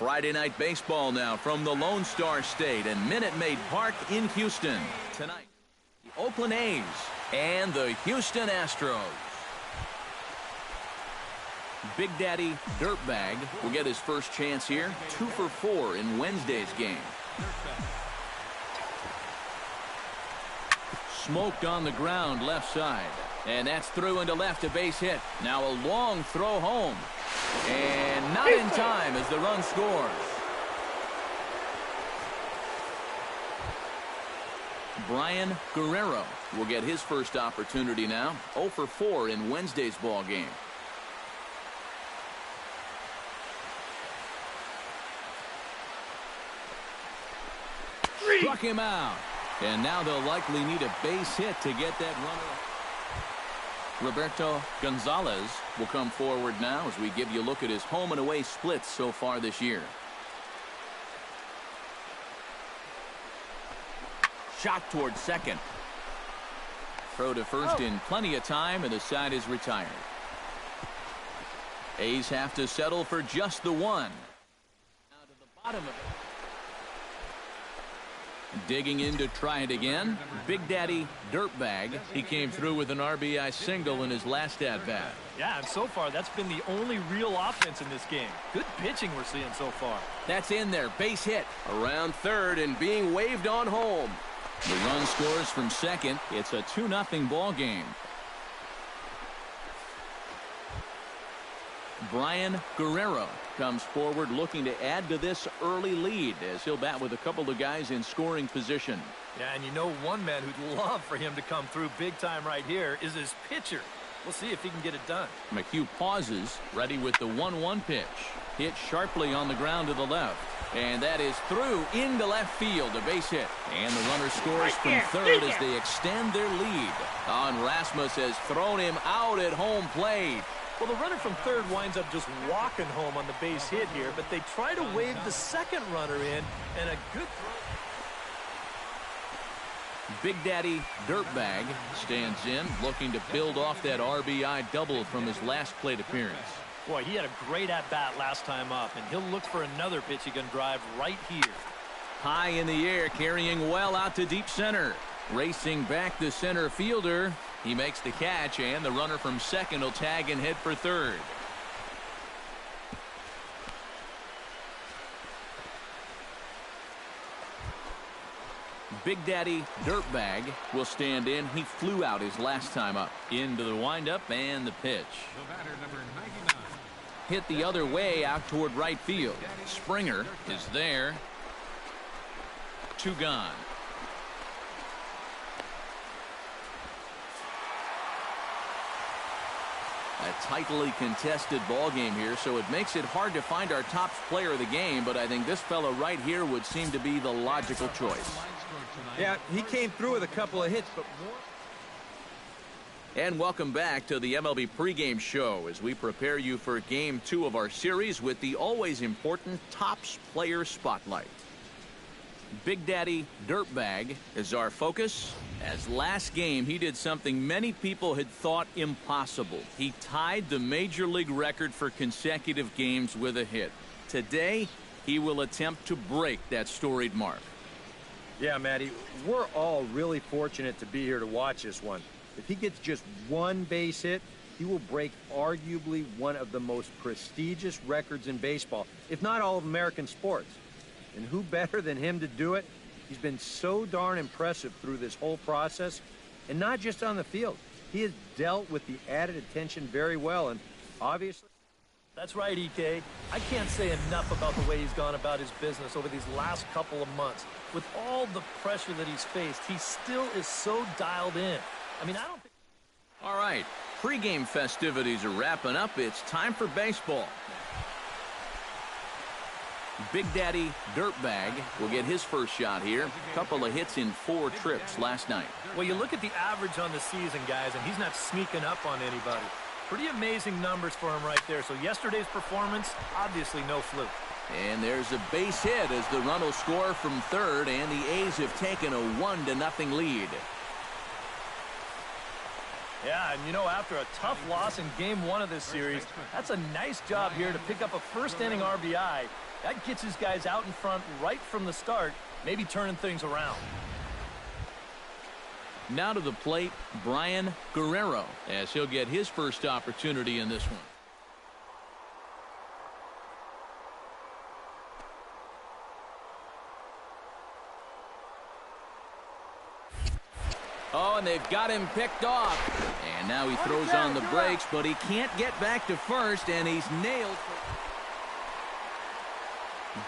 Friday night baseball now from the Lone Star State and Minute Maid Park in Houston. Tonight, the Oakland A's and the Houston Astros. Big Daddy Dirtbag will get his first chance here. 2 for 4 in Wednesday's game. Smoked on the ground left side. And that's through into left, a base hit. Now a long throw home. And not in time as the run scores. Brian Guerrero will get his first opportunity now. 0 for 4 in Wednesday's ball game. Struck him out. And now they'll likely need a base hit to get that runner. Roberto Gonzalez will come forward now as we give you a look at his home and away splits so far this year. Shot towards second. Throw to first in plenty of time, and the side is retired. A's have to settle for just the one. Now to the bottom of it. Digging in to try it again. Big Daddy Dirtbag. He came through with an RBI single in his last at-bat. Yeah, and so far that's been the only real offense in this game. Good pitching we're seeing so far. That's in there. Base hit. Around third and being waved on home. The run scores from second. It's a 2-0 ball game. Brian Guerrero comes forward looking to add to this early lead as he'll bat with a couple of guys in scoring position. Yeah, and you know one man who'd love for him to come through big time right here is his pitcher. We'll see if he can get it done. McHugh pauses, ready with the 1-1 pitch. Hit sharply on the ground to the left. And that is through into left field, a base hit. And the runner scores from third as they extend their lead. Rasmus has thrown him out at home plate. Well, the runner from third winds up just walking home on the base hit here, but they try to wave the second runner in, and a good throw. Big Daddy Dirtbag stands in, looking to build off that RBI double from his last plate appearance. Boy, he had a great at-bat last time up, and he'll look for another pitch he can drive right here. High in the air, carrying well out to deep center. Racing back the center fielder. He makes the catch, and the runner from second will tag and head for third. Big Daddy Dirtbag will stand in. He flew out his last time up. Into the windup and the pitch. The batter, number 99. Hit the other way out toward right field. Springer is there. 2 gone. A tightly contested ball game here, so it makes it hard to find our top player of the game, but I think this fella right here would seem to be the logical choice. Yeah, he came through with a couple of hits, but more. And welcome back to the MLB pregame show as we prepare you for Game 2 of our series with the always important Tops Player Spotlight. Big Daddy Dirtbag is our focus. As last game, he did something many people had thought impossible. He tied the Major League record for consecutive games with a hit. Today, he will attempt to break that storied mark. Yeah, Matty, we're all really fortunate to be here to watch this one. If he gets just one base hit, he will break arguably one of the most prestigious records in baseball, if not all of American sports. And who better than him to do it? He's been so darn impressive through this whole process, and not just on the field. He has dealt with the added attention very well, and obviously... That's right, EK. I can't say enough about the way he's gone about his business over these last couple of months. With all the pressure that he's faced, he still is so dialed in. I mean, I don't think... All right, pregame festivities are wrapping up. It's time for baseball. Big Daddy Dirtbag will get his first shot here. A couple of hits in 4 trips last night. Well, you look at the average on the season, guys, and he's not sneaking up on anybody. Pretty amazing numbers for him right there. So yesterday's performance, obviously no fluke. And there's a base hit as the run will score from third, and the A's have taken a 1-0 lead. Yeah, and you know, after a tough loss in Game 1 of this series, that's a nice job here to pick up a first-inning RBI That gets his guys out in front right from the start, maybe turning things around. Now to the plate, Brian Guerrero, as he'll get his first opportunity in this one. Oh, and they've got him picked off. And now he throws on the brakes, but he can't get back to first, and he's nailed.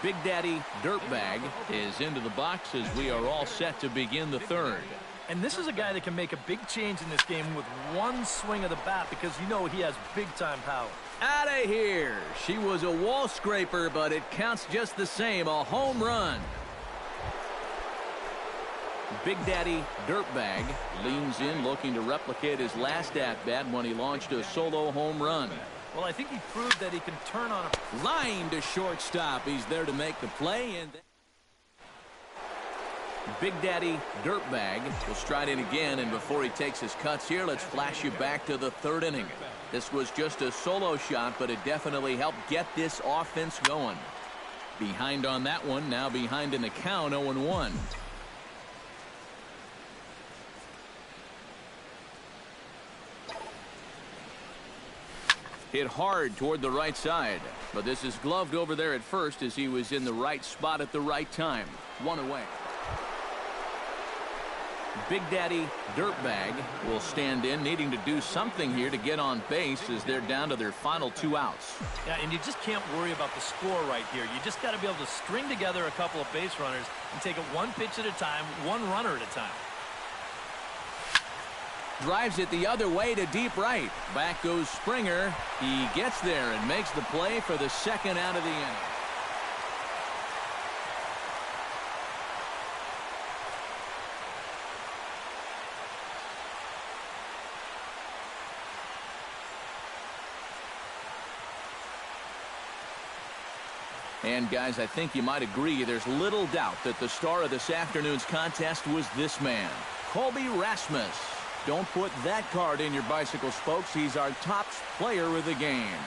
Big Daddy Dirtbag is into the box as we are all set to begin the third. And this is a guy that can make a big change in this game with one swing of the bat because you know he has big-time power. Out of here. She was a wall scraper, but it counts just the same. A home run. Big Daddy Dirtbag leans in looking to replicate his last at-bat when he launched a solo home run. Well, I think he proved that he can turn on a line to shortstop. He's there to make the play, and Big Daddy Dirtbag will stride in again, and before he takes his cuts here, let's flash you back to the third inning. This was just a solo shot, but it definitely helped get this offense going. Behind on that one, now behind in the count, 0-1. Hit hard toward the right side, but this is gloved over there at first as he was in the right spot at the right time. One away. Big Daddy Dirtbag will stand in, needing to do something here to get on base as they're down to their final 2 outs. Yeah, and you just can't worry about the score right here. You just got to be able to string together a couple of base runners and take it one pitch at a time, one runner at a time. Drives it the other way to deep right. Back goes Springer. He gets there and makes the play for the second out of the inning. And guys, I think you might agree there's little doubt that the star of this afternoon's contest was this man, Colby Rasmus. Don't put that card in your bicycle spokes. He's our top player of the game.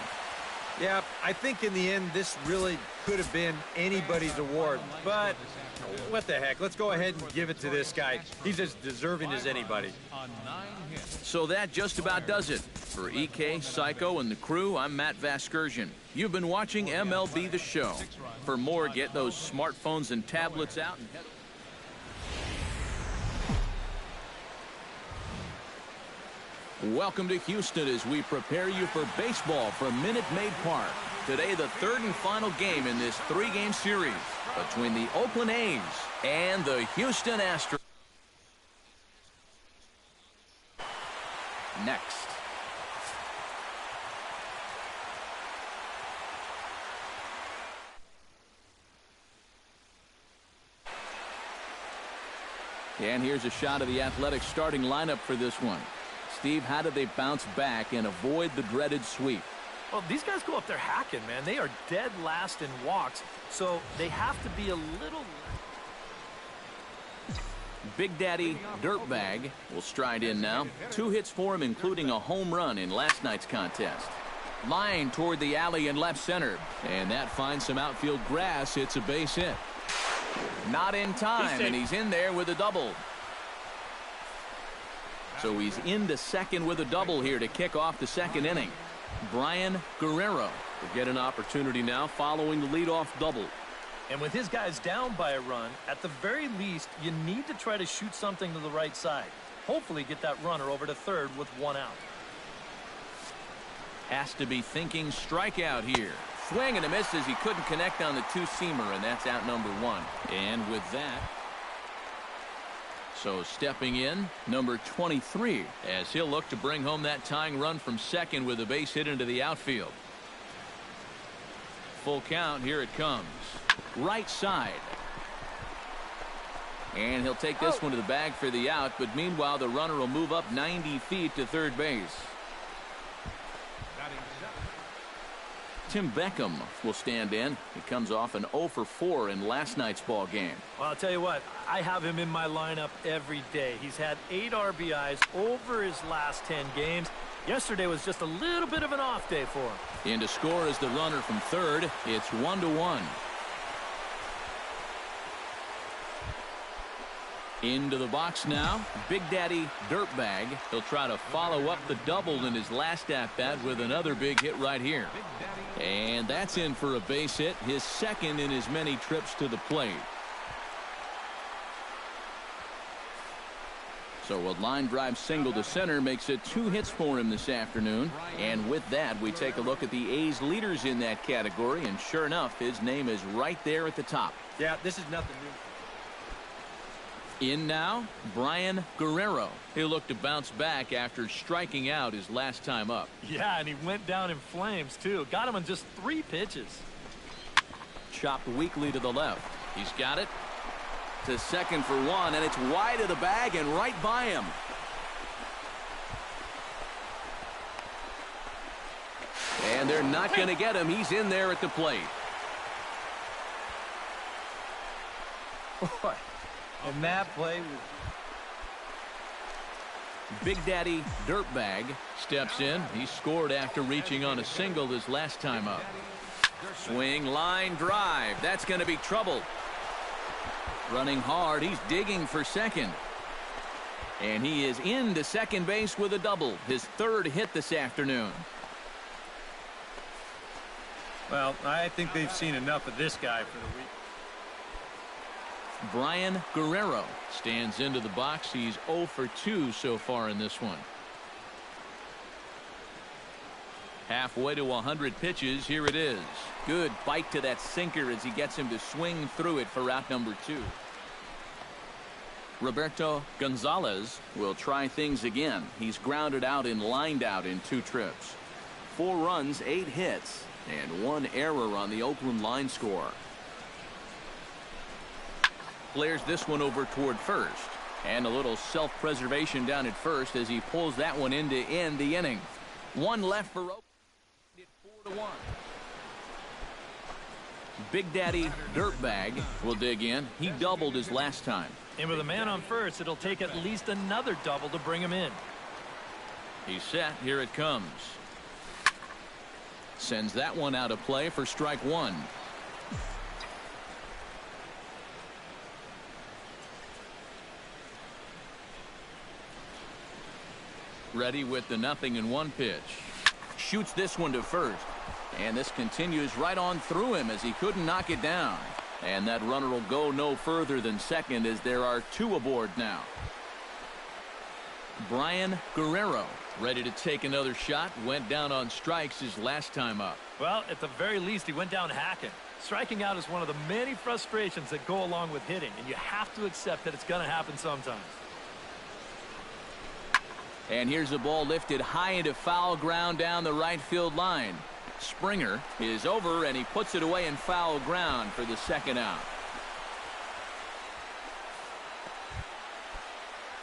Yeah, I think in the end, this really could have been anybody's award. But what the heck? Let's go ahead and give it to this guy. He's as deserving as anybody. So that just about does it. For EK, Psycho, and the crew, I'm Matt Vasgersian. You've been watching MLB The Show. For more, get those smartphones and tablets out and head. Welcome to Houston as we prepare you for baseball from Minute Maid Park. Today, the third and final game in this 3-game series between the Oakland A's and the Houston Astros. Next. And here's a shot of the Athletics starting lineup for this one. Steve, how do they bounce back and avoid the dreaded sweep? Well, these guys go up there hacking, man. They are dead last in walks, so they have to be a little... Big Daddy Dirtbag will stride in now. 2 hits for him, including a home run in last night's contest. Line toward the alley in left center, and that finds some outfield grass. It's a base hit. Not in time, and he's in there with a double. So he's into second with a double here to kick off the second inning. Brian Guerrero will get an opportunity now following the leadoff double. And with his guys down by a run, at the very least, you need to try to shoot something to the right side. Hopefully get that runner over to third with 1 out. Has to be thinking strikeout here. Swing and a miss as he couldn't connect on the 2-seamer, and that's out number 1. And with that... So stepping in, number 23, as he'll look to bring home that tying run from second with a base hit into the outfield. Full count, here it comes. Right side. And he'll take this one to the bag for the out, but meanwhile the runner will move up 90 feet to third base. Tim Beckham will stand in. He comes off an 0 for 4 in last night's ball game. Well, I'll tell you what, I have him in my lineup every day. He's had 8 RBIs over his last 10 games. Yesterday was just a little bit of an off day for him. In to score is the runner from third. It's 1-1. Into the box now, Big Daddy Dirtbag. He'll try to follow up the double in his last at-bat with another big hit right here. And that's in for a base hit, his second in as many trips to the plate. So a line drive single to center makes it 2 hits for him this afternoon. And with that, we take a look at the A's leaders in that category, and sure enough, his name is right there at the top. Yeah, this is nothing new. In now, Brian Guerrero. He'll look to bounce back after striking out his last time up. Yeah, and he went down in flames, too. Got him on just 3 pitches. Chopped weakly to the left. He's got it. To second for 1, and it's wide of the bag and right by him. And they're not going to get him. He's in there at the plate. Boy. And that play was... Big Daddy Dirtbag steps in. He scored after reaching on a single his last time up. Swing, line, drive. That's going to be trouble. Running hard. He's digging for second. And he is into second base with a double. His 3rd hit this afternoon. Well, I think they've seen enough of this guy for the week. Brian Guerrero stands into the box. He's 0 for 2 so far in this one. Halfway to 100 pitches. Here it is. Good bite to that sinker as he gets him to swing through it for out number 2. Roberto Gonzalez will try things again. He's grounded out and lined out in 2 trips. 4 runs, 8 hits, and 1 error on the Oakland line score. Flares this one over toward first. And a little self-preservation down at first as he pulls that one in to end the inning. 1 left for Oakland. 4-1. Big Daddy Dirtbag will dig in. He doubled his last time. And with a man on first, it'll take at least another double to bring him in. He's set. Here it comes. Sends that one out of play for strike 1. Ready with the 0-1 pitch. Shoots this one to first. And this continues right on through him as he couldn't knock it down. And that runner will go no further than second as there are 2 aboard now. Brian Guerrero ready to take another shot. Went down on strikes his last time up. Well, at the very least, he went down hacking. Striking out is one of the many frustrations that go along with hitting, and you have to accept that it's going to happen sometimes. And here's a ball lifted high into foul ground down the right field line. Springer is over, and he puts it away in foul ground for the 2nd out.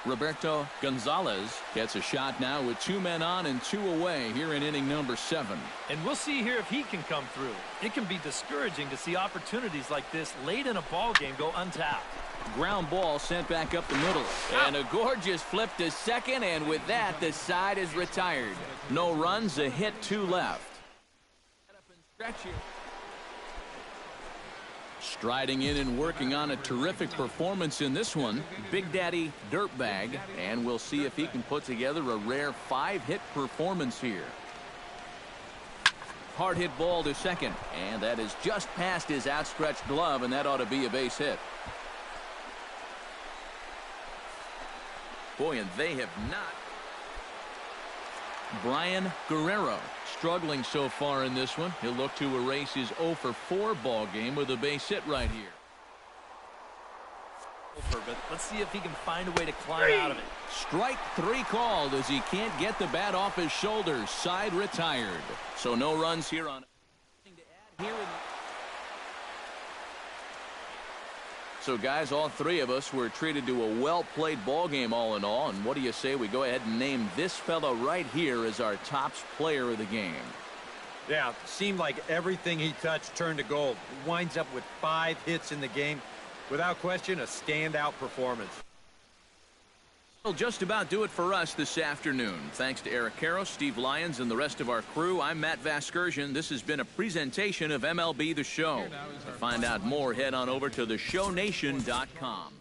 Roberto Gonzalez gets a shot now with 2 men on and 2 away here in inning number 7. And we'll see here if he can come through. It can be discouraging to see opportunities like this late in a ball game go untapped. Ground ball sent back up the middle. And a gorgeous flip to second, and with that, the side is retired. No runs, a hit, 2 left. Striding in and working on a terrific performance in this one, Big Daddy Dirtbag, and we'll see if he can put together a rare 5-hit performance here. Hard hit ball to second, and that is just past his outstretched glove, and that ought to be a base hit. Boy, and they have not. Brian Guerrero struggling so far in this one. He'll look to erase his 0 for 4 ball game with a base hit right here. But let's see if he can find a way to climb out of it. Strike 3 called as he can't get the bat off his shoulders. Side retired. So no runs here on. So, guys, all 3 of us were treated to a well-played ball game all in all. And what do you say we go ahead and name this fellow right here as our tops player of the game? Yeah, seemed like everything he touched turned to gold. He winds up with 5 hits in the game. Without question, a standout performance. Will just about do it for us this afternoon. Thanks to Eric Karros, Steve Lyons, and the rest of our crew. I'm Matt Vasgersian. This has been a presentation of MLB The Show. To find out more, head on over to theshownation.com.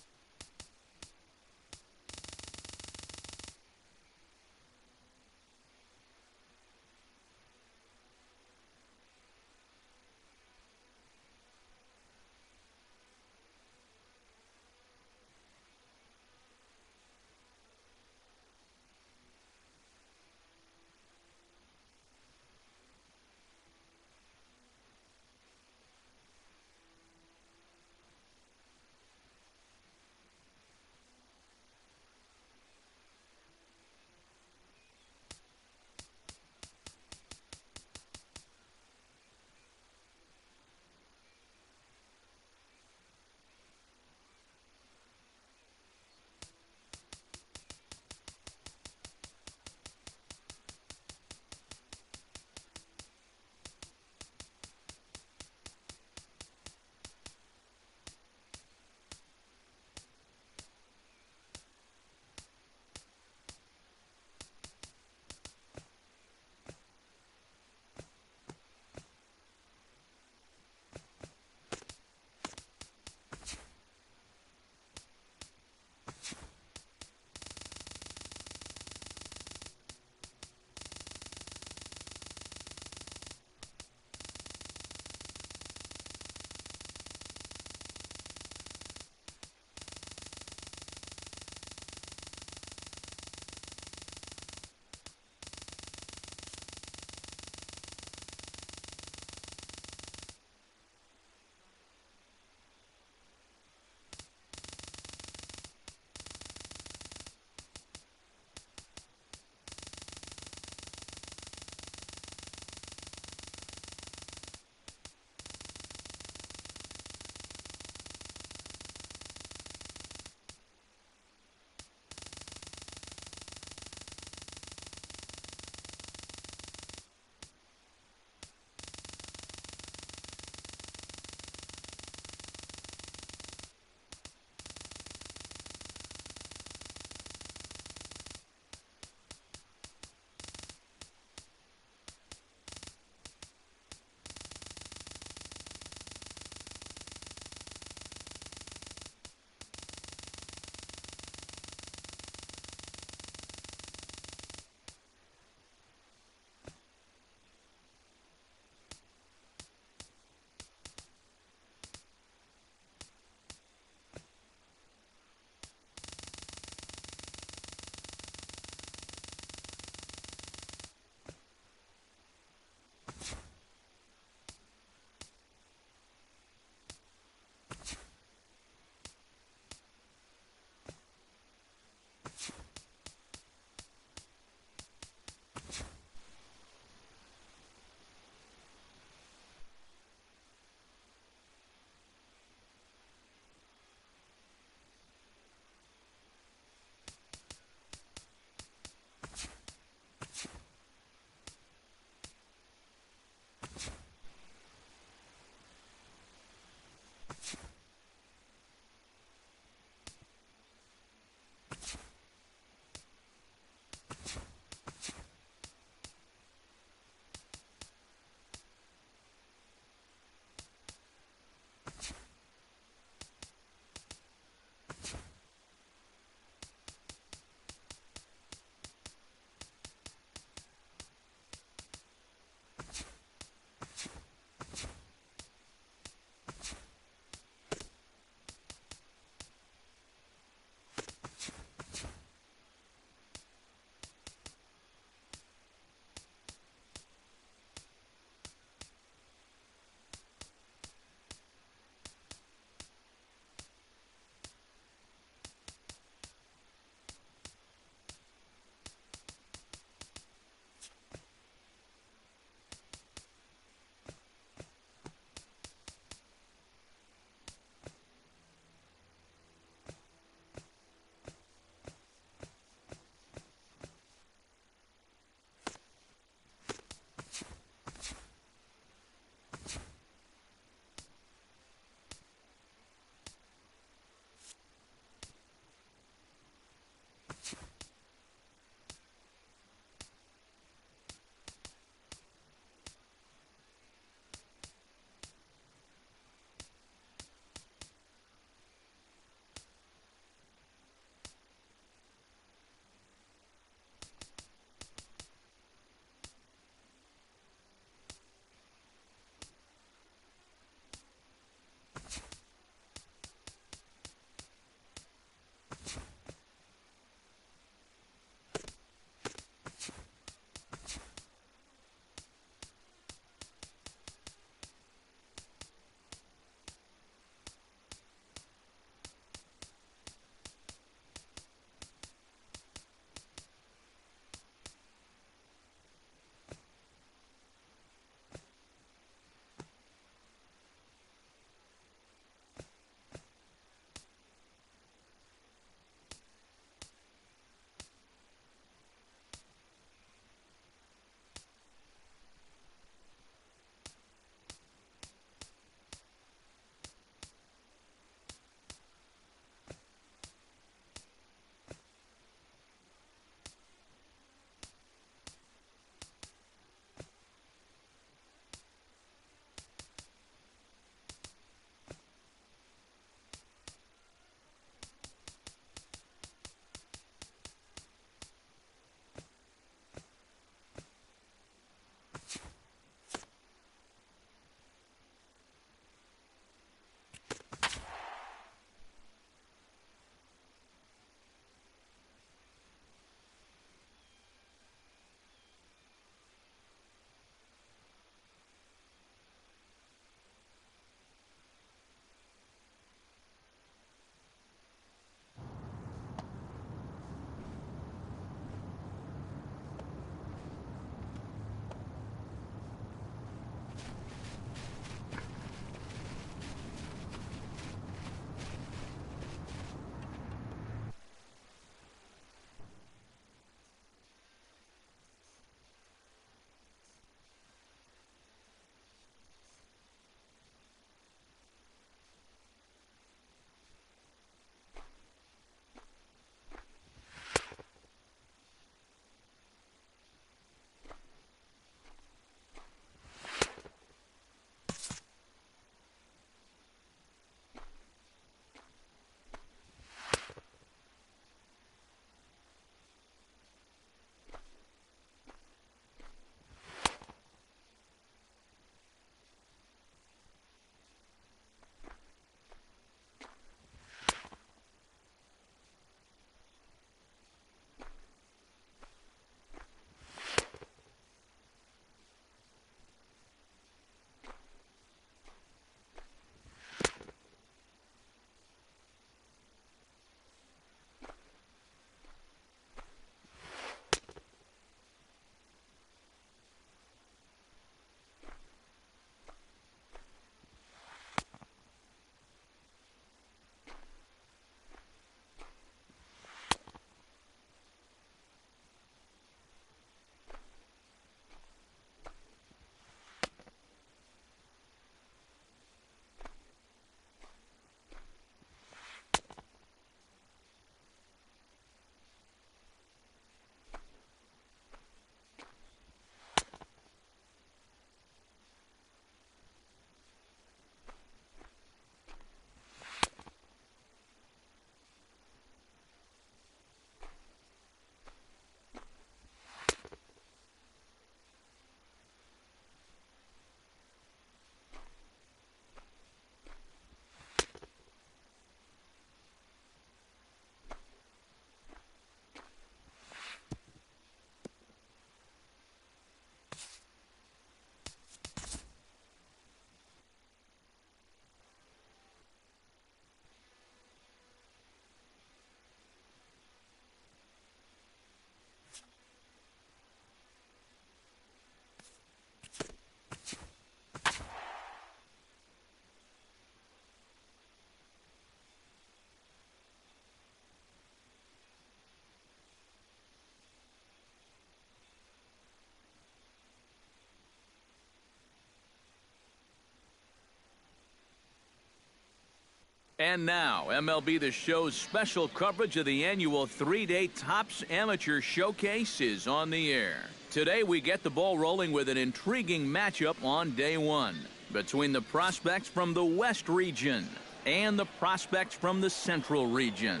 And now, MLB The Show's special coverage of the annual 3-day Topps Amateur Showcase is on the air. Today, we get the ball rolling with an intriguing matchup on day one between the prospects from the West region and the prospects from the Central region.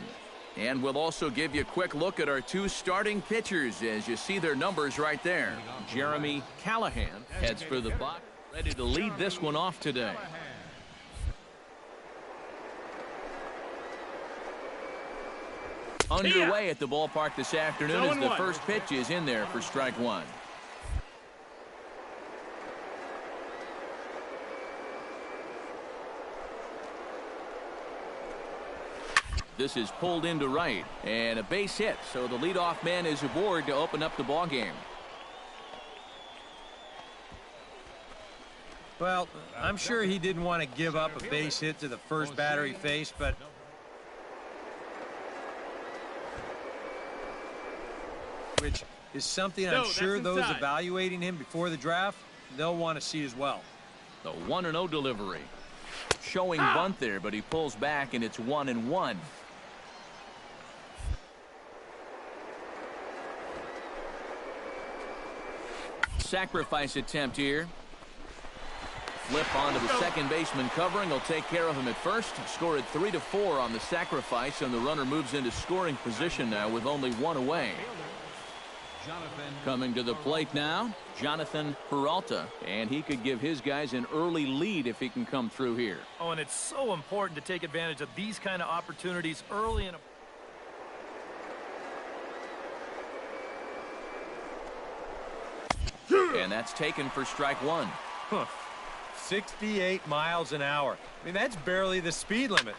And we'll also give you a quick look at our two starting pitchers as you see their numbers right there. Jeremy Callahan heads for the box, ready to lead this one off today. Underway at the ballpark this afternoon as the first pitch is in there for strike one. This is pulled into right and a base hit, so the leadoff man is aboard to open up the ball game. Well, I'm sure he didn't want to give up a base hit to the first batter he faced, but which is something I'm sure those evaluating him before the draft, they'll want to see as well. The 1-0 delivery. Showing bunt there, but he pulls back and it's 1-1. Sacrifice attempt here. Flip onto the second baseman covering. He'll take care of him at first. Scored 3-4 on the sacrifice, and the runner moves into scoring position now with only one away. Coming to the plate now, Jonathan Peralta, and he could give his guys an early lead if he can come through here. Oh, and it's so important to take advantage of these kind of opportunities early in a... And that's taken for strike one. 68 miles an hour. I mean, that's barely the speed limit.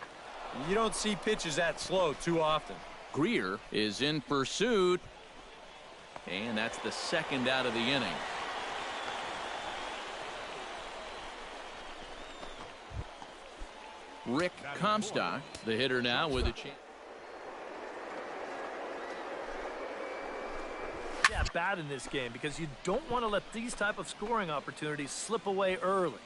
You don't see pitches that slow too often. Greer is in pursuit. And that's the second out of the inning. Rick Comstock, the hitter now with a chance. Yeah, bad in this game because you don't want to let these type of scoring opportunities slip away early.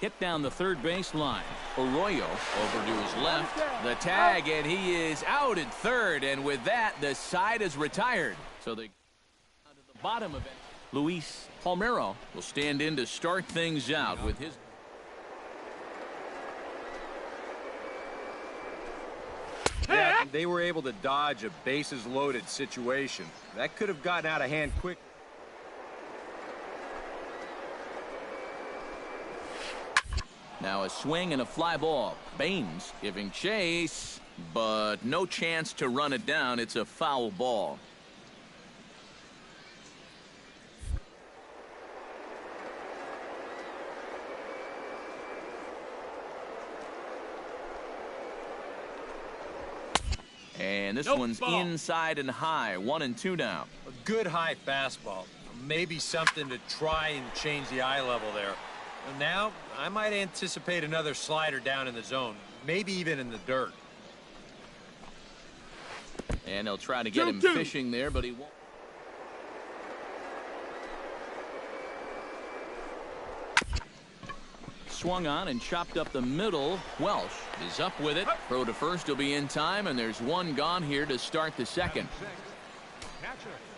Hit down the third base line. Arroyo over to his left. The tag, and he is out at third. And with that, the side is retired. So they down to the bottom of it. Luis Palmeiro will stand in to start things out with his. Yeah, they were able to dodge a bases loaded situation. That could have gotten out of hand quick. Now a swing and a fly ball. Baines giving chase, but no chance to run it down. It's a foul ball. And this one's inside and high. 1-2 now. A good high fastball. Maybe something to try and change the eye level there. And now, I might anticipate another slider down in the zone. Maybe even in the dirt. And they'll try to get him fishing there, but he won't. Swung on and chopped up the middle. Welsh is up with it. Throw to first will be in time, and there's one gone here to start the second.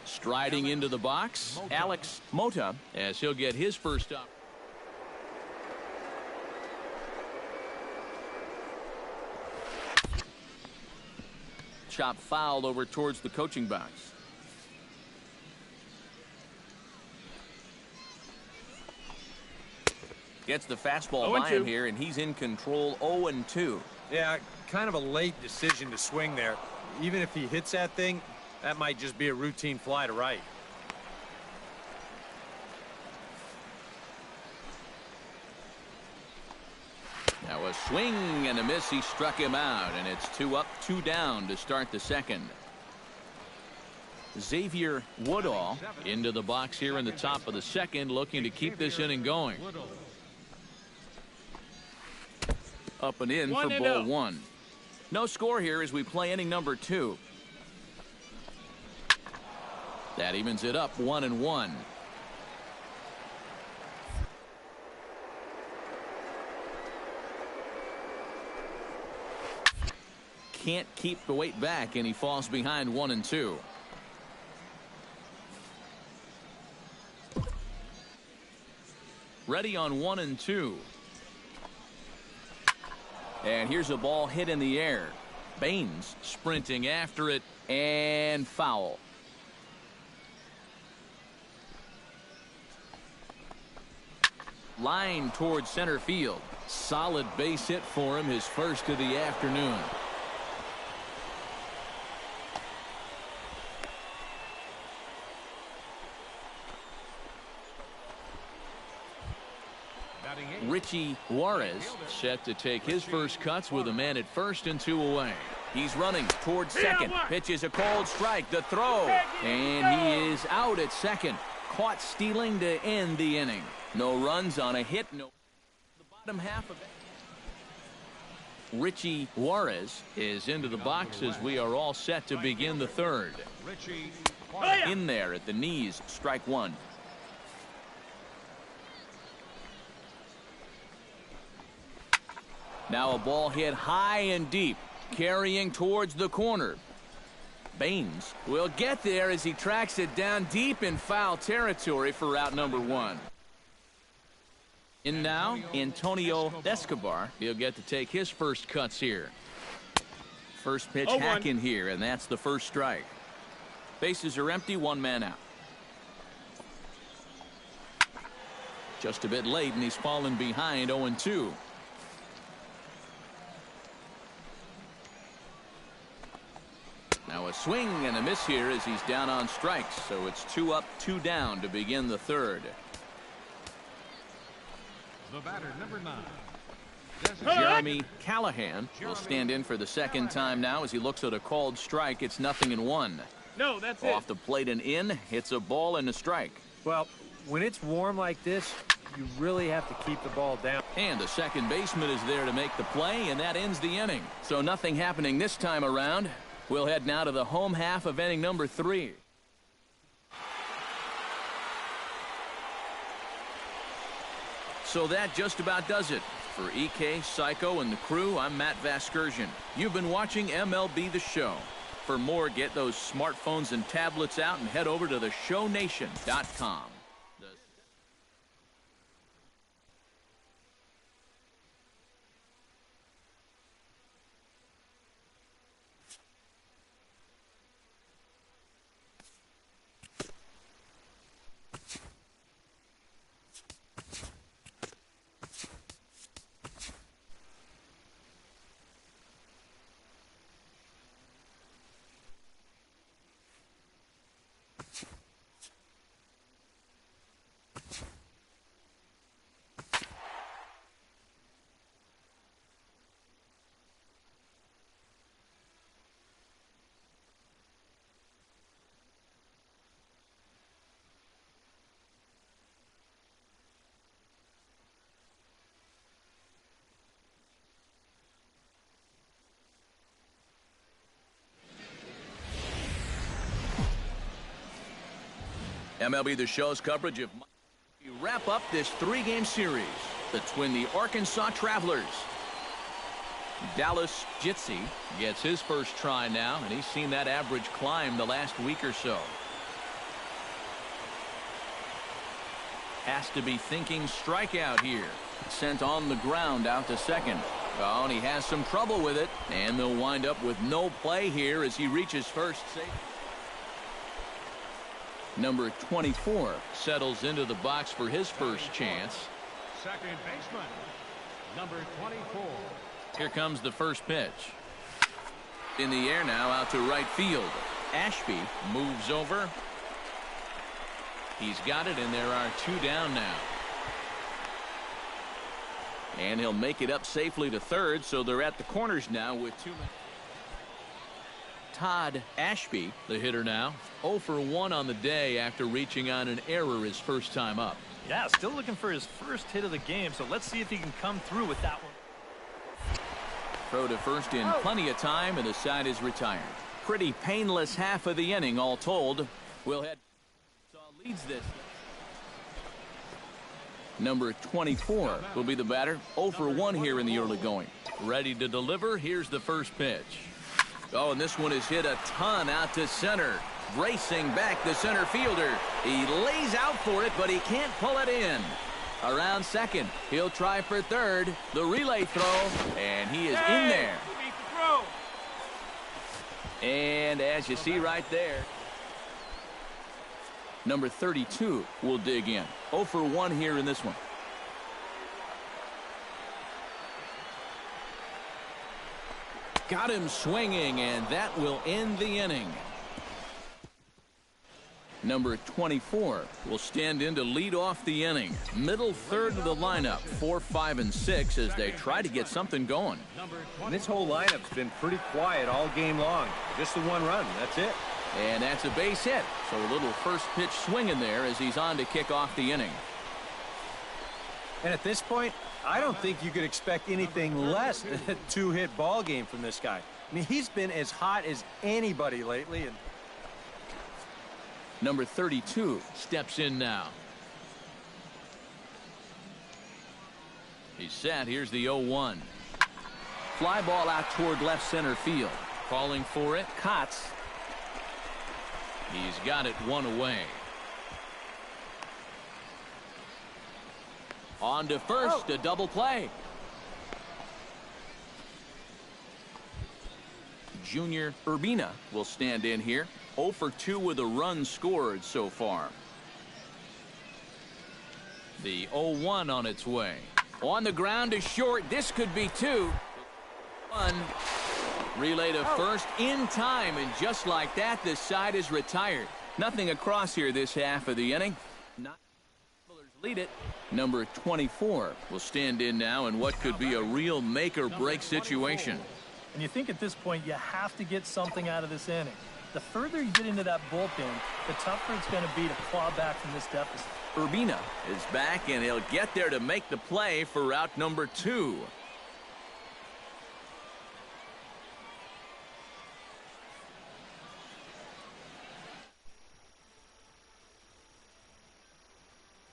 Striding into the box, Alex Mota, as he'll get his first up. Chop fouled over towards the coaching box. Gets the fastball by him here, and he's in control. 0-2. Yeah, kind of a late decision to swing there. Even if he hits that thing, that might just be a routine fly to right. Now a swing and a miss. He struck him out, and it's 2 up, 2 down to start the second. Xavier Woodall into the box here in the top of the second, looking to keep this inning going. Up and in for ball one. No score here as we play inning number 2. That evens it up 1-1. can't keep the weight back, and he falls behind 1-2. Ready on 1-2. And here's a ball hit in the air. Baines sprinting after it, and foul. Line towards center field. Solid base hit for him, his first of the afternoon. Richie Juarez set to take his first cuts with a man at first and 2 away. He's running towards second. Pitches a cold strike. The throw. And he is out at second. Caught stealing to end the inning. No runs on a hit. No. The bottom half of it. Richie Juarez is into the box as we are all set to begin the third. In there at the knees. Strike one. Now a ball hit high and deep, carrying towards the corner. Baines will get there as he tracks it down deep in foul territory for out number 1. And now, Antonio Escobar. He'll get to take his first cuts here. First pitch hack in here, and that's the first strike. Bases are empty, 1 man out. Just a bit late, and he's fallen behind 0-2. Now a swing and a miss here as he's down on strikes, so it's 2 up, 2 down to begin the third. The batter, number 9. Jeremy Callahan will stand in for the second time now as he looks at a called strike. It's 0-1. No, that's Off the plate and in. Hits a ball and a strike. Well, when it's warm like this, you really have to keep the ball down. And the second baseman is there to make the play, and that ends the inning. So nothing happening this time around. We'll head now to the home half of inning number 3. So that just about does it. For EK, Psycho, and the crew, I'm Matt Vasgersian. You've been watching MLB The Show. For more, get those smartphones and tablets out and head over to theshownation.com. MLB The Show's coverage of we wrap up this 3-game series between the Arkansas Travelers. Dallas Jitsi gets his first try now, and he's seen that average climb the last week or so. Has to be thinking strikeout here. Sent on the ground out to second. Oh, and he has some trouble with it, and they'll wind up with no play here as he reaches first. Number 24 settles into the box for his first chance. Second baseman, number 24. Here comes the first pitch. In the air now, out to right field. Ashby moves over. He's got it, and there are 2 down now. And he'll make it up safely to third, so they're at the corners now with 2 men. Todd Ashby, the hitter now, 0 for 1 on the day after reaching on an error his first time up. Yeah, still looking for his first hit of the game, so let's see if he can come through with that one. Throw to first in plenty of time, and the side is retired. Pretty painless half of the inning, all told. We'll head. Leads this. Number 24 will be the batter. 0 for 1 here in the early going. Ready to deliver. Here's the first pitch. Oh, and this one is hit a ton out to center. Racing back the center fielder. He lays out for it, but he can't pull it in. Around second. He'll try for third. The relay throw, and he is in there. And as you see right there, number 32 will dig in. 0 for 1 here in this one. Got him swinging, and that will end the inning. Number 24 will stand in to lead off the inning. Middle third of the lineup, 4, 5, and 6 as they try to get something going. And this whole lineup's been pretty quiet all game long. Just the one run, that's it. And that's a base hit. So a little first pitch swing in there as he's on to kick off the inning. And at this point, I don't think you could expect anything less than a two-hit ball game from this guy. I mean, he's been as hot as anybody lately. And number 32 steps in now. He's set. Here's the 0-1. Fly ball out toward left center field. Calling for it, Kotz. He's got it one away. On to first, a double play. Junior Urbina will stand in here. 0 for 2 with a run scored so far. The 0-1 on its way. On the ground to short. This could be 2. 1. Relay to first in time, and just like that, this side is retired. Nothing across here this half of the inning. Not lead it. Number 24 will stand in now in what could be a real make-or-break situation. And you think at this point you have to get something out of this inning. The further you get into that bullpen, the tougher it's going to be to claw back from this deficit. Urbina is back, and he'll get there to make the play for route number 2.